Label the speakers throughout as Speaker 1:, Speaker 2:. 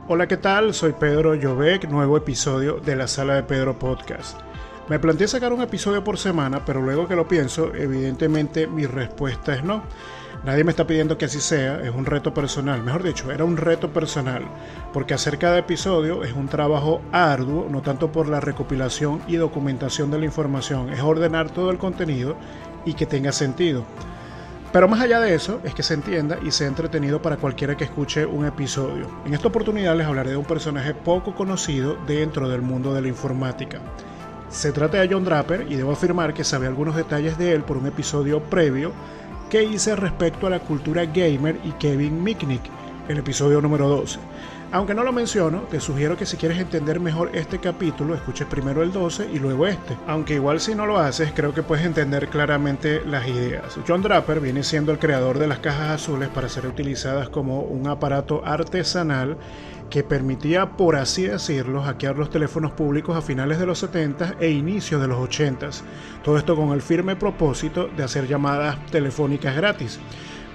Speaker 1: Hola, ¿qué tal? Soy Pedro Llobet, nuevo episodio de la Sala de Pedro Podcast. Me planteé sacar un episodio por semana, pero luego que lo pienso, evidentemente mi respuesta es no. Nadie me está pidiendo que así sea, es un reto personal. Mejor dicho, era un reto personal, porque hacer cada episodio es un trabajo arduo, no tanto por la recopilación y documentación de la información, es ordenar todo el contenido y que tenga sentido. Pero más allá de eso, es que se entienda y sea entretenido para cualquiera que escuche un episodio. En esta oportunidad les hablaré de un personaje poco conocido dentro del mundo de la informática. Se trata de John Draper y debo afirmar que sabía algunos detalles de él por un episodio previo que hice respecto a la cultura gamer y Kevin Mitnick, el episodio número 12. Aunque no lo menciono, te sugiero que si quieres entender mejor este capítulo, escuches primero el 12 y luego este. Aunque igual si no lo haces, creo que puedes entender claramente las ideas. John Draper viene siendo el creador de las cajas azules para ser utilizadas como un aparato artesanal que permitía, por así decirlo, hackear los teléfonos públicos a finales de los 70 e inicios de los 80. Todo esto con el firme propósito de hacer llamadas telefónicas gratis.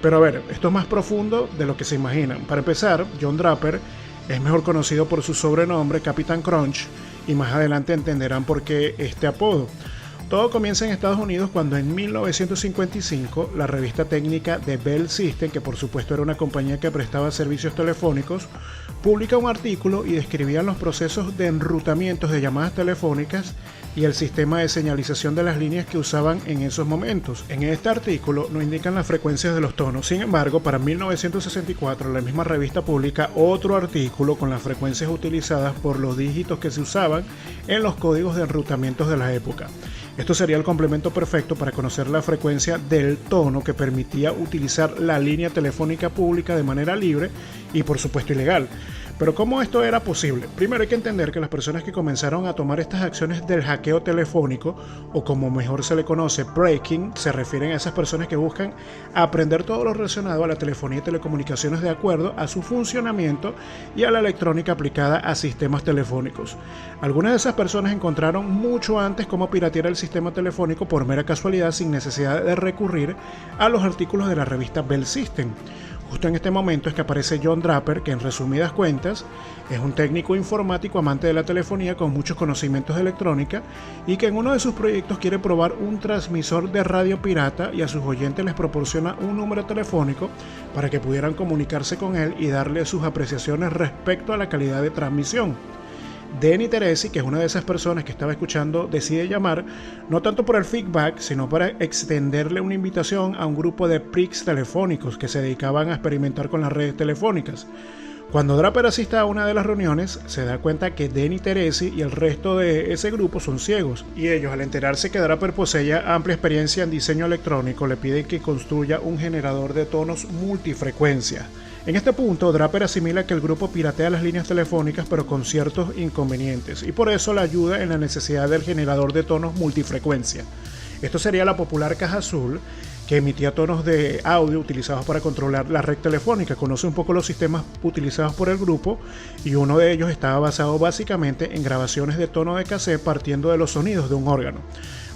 Speaker 1: Pero a ver, esto es más profundo de lo que se imaginan. Para empezar, John Draper es mejor conocido por su sobrenombre Capitán Crunch y más adelante entenderán por qué este apodo. Todo comienza en Estados Unidos cuando en 1955 la revista técnica de Bell System, que por supuesto era una compañía que prestaba servicios telefónicos, publica un artículo y describía los procesos de enrutamientos de llamadas telefónicas y el sistema de señalización de las líneas que usaban en esos momentos. En este artículo no indican las frecuencias de los tonos, sin embargo, para 1964 la misma revista publica otro artículo con las frecuencias utilizadas por los dígitos que se usaban en los códigos de enrutamientos de la época. Esto sería el complemento perfecto para conocer la frecuencia del tono que permitía utilizar la línea telefónica pública de manera libre y por supuesto ilegal. Pero ¿cómo esto era posible? Primero hay que entender que las personas que comenzaron a tomar estas acciones del hackeo telefónico, o como mejor se le conoce, breaking, se refieren a esas personas que buscan aprender todo lo relacionado a la telefonía y telecomunicaciones de acuerdo a su funcionamiento y a la electrónica aplicada a sistemas telefónicos. Algunas de esas personas encontraron mucho antes cómo piratear el sistema telefónico por mera casualidad sin necesidad de recurrir a los artículos de la revista Bell System. Justo en este momento es que aparece John Draper, que en resumidas cuentas es un técnico informático amante de la telefonía con muchos conocimientos de electrónica y que en uno de sus proyectos quiere probar un transmisor de radio pirata y a sus oyentes les proporciona un número telefónico para que pudieran comunicarse con él y darle sus apreciaciones respecto a la calidad de transmisión. Denny Teresi, que es una de esas personas que estaba escuchando, decide llamar, no tanto por el feedback, sino para extenderle una invitación a un grupo de freaks telefónicos que se dedicaban a experimentar con las redes telefónicas. Cuando Draper asiste a una de las reuniones, se da cuenta que Denny Teresi y el resto de ese grupo son ciegos, y ellos, al enterarse que Draper poseía amplia experiencia en diseño electrónico, le piden que construya un generador de tonos multifrecuencia. En este punto, Draper asimila que el grupo piratea las líneas telefónicas pero con ciertos inconvenientes y por eso le ayuda en la necesidad del generador de tonos multifrecuencia. Esto sería la popular caja azul que emitía tonos de audio utilizados para controlar la red telefónica. Conoce un poco los sistemas utilizados por el grupo y uno de ellos estaba basado básicamente en grabaciones de tono de cassette partiendo de los sonidos de un órgano.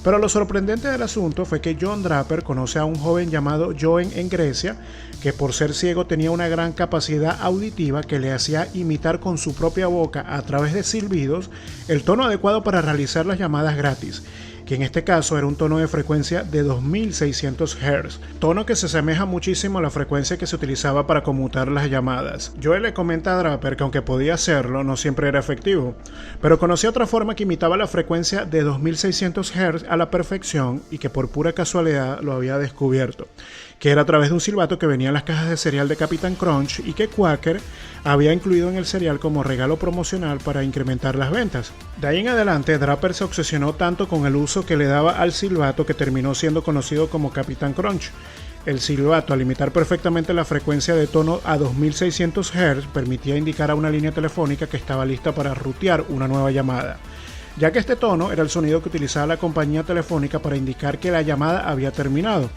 Speaker 1: Pero lo sorprendente del asunto fue que John Draper conoce a un joven llamado Joen en Grecia, que por ser ciego tenía una gran capacidad auditiva que le hacía imitar con su propia boca a través de silbidos el tono adecuado para realizar las llamadas gratis, que en este caso era un tono de frecuencia de 2600 Hz, tono que se asemeja muchísimo a la frecuencia que se utilizaba para conmutar las llamadas. Joel le comenta a Draper que aunque podía hacerlo, no siempre era efectivo, pero conocía otra forma que imitaba la frecuencia de 2600 Hz a la perfección y que por pura casualidad lo había descubierto, que era a través de un silbato que venía en las cajas de cereal de Capitán Crunch y que Quaker había incluido en el cereal como regalo promocional para incrementar las ventas. De ahí en adelante, Draper se obsesionó tanto con el uso que le daba al silbato que terminó siendo conocido como Capitán Crunch. El silbato, al imitar perfectamente la frecuencia de tono a 2600 Hz, permitía indicar a una línea telefónica que estaba lista para rutear una nueva llamada, ya que este tono era el sonido que utilizaba la compañía telefónica para indicar que la llamada había terminado.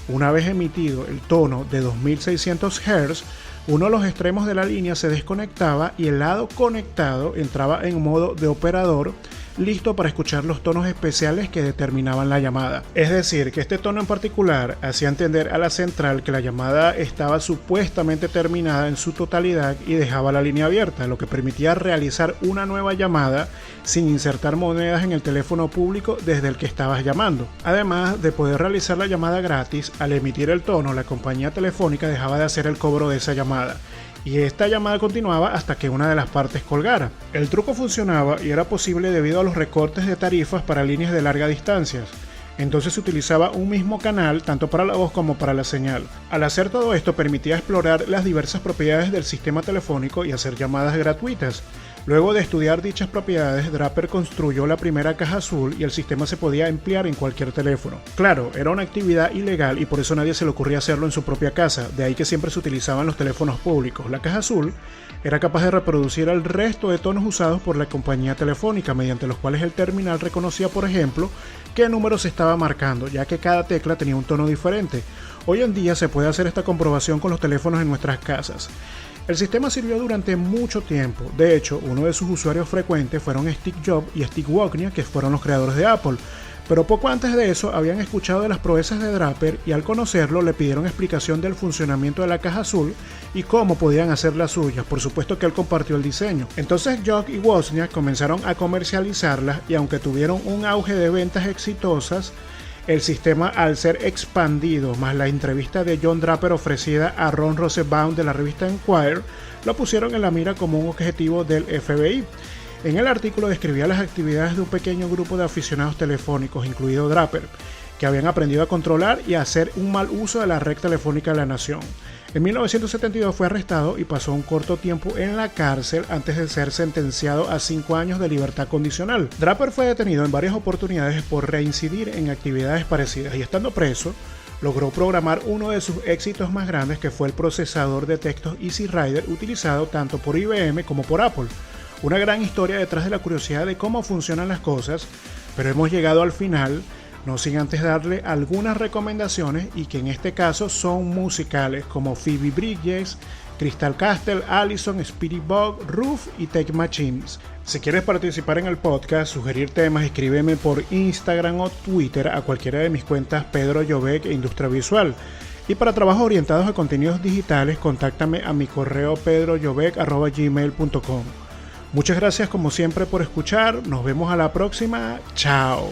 Speaker 1: Una vez emitido el tono de 2600 Hz, uno de los extremos de la línea se desconectaba y el lado conectado entraba en modo de operador listo para escuchar los tonos especiales que determinaban la llamada. Es decir, que este tono en particular hacía entender a la central que la llamada estaba supuestamente terminada en su totalidad y dejaba la línea abierta, lo que permitía realizar una nueva llamada sin insertar monedas en el teléfono público desde el que estabas llamando. Además de poder realizar la llamada gratis, al emitir el tono, la compañía telefónica dejaba de hacer el cobro de esa llamada, y esta llamada continuaba hasta que una de las partes colgara. El truco funcionaba y era posible debido a los recortes de tarifas para líneas de larga distancia. Entonces se utilizaba un mismo canal tanto para la voz como para la señal. Al hacer todo esto permitía explorar las diversas propiedades del sistema telefónico y hacer llamadas gratuitas. Luego de estudiar dichas propiedades, Draper construyó la primera caja azul y el sistema se podía emplear en cualquier teléfono. Claro, era una actividad ilegal y por eso nadie se le ocurría hacerlo en su propia casa, de ahí que siempre se utilizaban los teléfonos públicos. La caja azul era capaz de reproducir el resto de tonos usados por la compañía telefónica, mediante los cuales el terminal reconocía, por ejemplo, qué número se estaba marcando, ya que cada tecla tenía un tono diferente. Hoy en día se puede hacer esta comprobación con los teléfonos en nuestras casas. El sistema sirvió durante mucho tiempo. De hecho, uno de sus usuarios frecuentes fueron Steve Jobs y Steve Wozniak, que fueron los creadores de Apple. Pero poco antes de eso habían escuchado de las proezas de Draper y al conocerlo le pidieron explicación del funcionamiento de la caja azul y cómo podían hacer las suyas. Por supuesto que él compartió el diseño. Entonces Jobs y Wozniak comenzaron a comercializarlas y aunque tuvieron un auge de ventas exitosas, el sistema, al ser expandido, más la entrevista de John Draper ofrecida a Ron Rosenbaum de la revista Enquirer, lo pusieron en la mira como un objetivo del FBI. En el artículo describía las actividades de un pequeño grupo de aficionados telefónicos, incluido Draper, que habían aprendido a controlar y a hacer un mal uso de la red telefónica de la nación. En 1972 fue arrestado y pasó un corto tiempo en la cárcel antes de ser sentenciado a 5 años de libertad condicional. Draper fue detenido en varias oportunidades por reincidir en actividades parecidas y estando preso, logró programar uno de sus éxitos más grandes, que fue el procesador de textos Easy Rider utilizado tanto por IBM como por Apple. Una gran historia detrás de la curiosidad de cómo funcionan las cosas, pero hemos llegado al final, no sin antes darle algunas recomendaciones y que en este caso son musicales como Phoebe Bridgers, Crystal Castle, Allison, Spirit Bug, Roof y Tech Machines. Si quieres participar en el podcast, sugerir temas, escríbeme por Instagram o Twitter a cualquiera de mis cuentas Pedro Llobet e Industria Visual. Y para trabajos orientados a contenidos digitales, contáctame a mi correo pedrollobet@gmail.com. Muchas gracias como siempre por escuchar, nos vemos a la próxima, chao.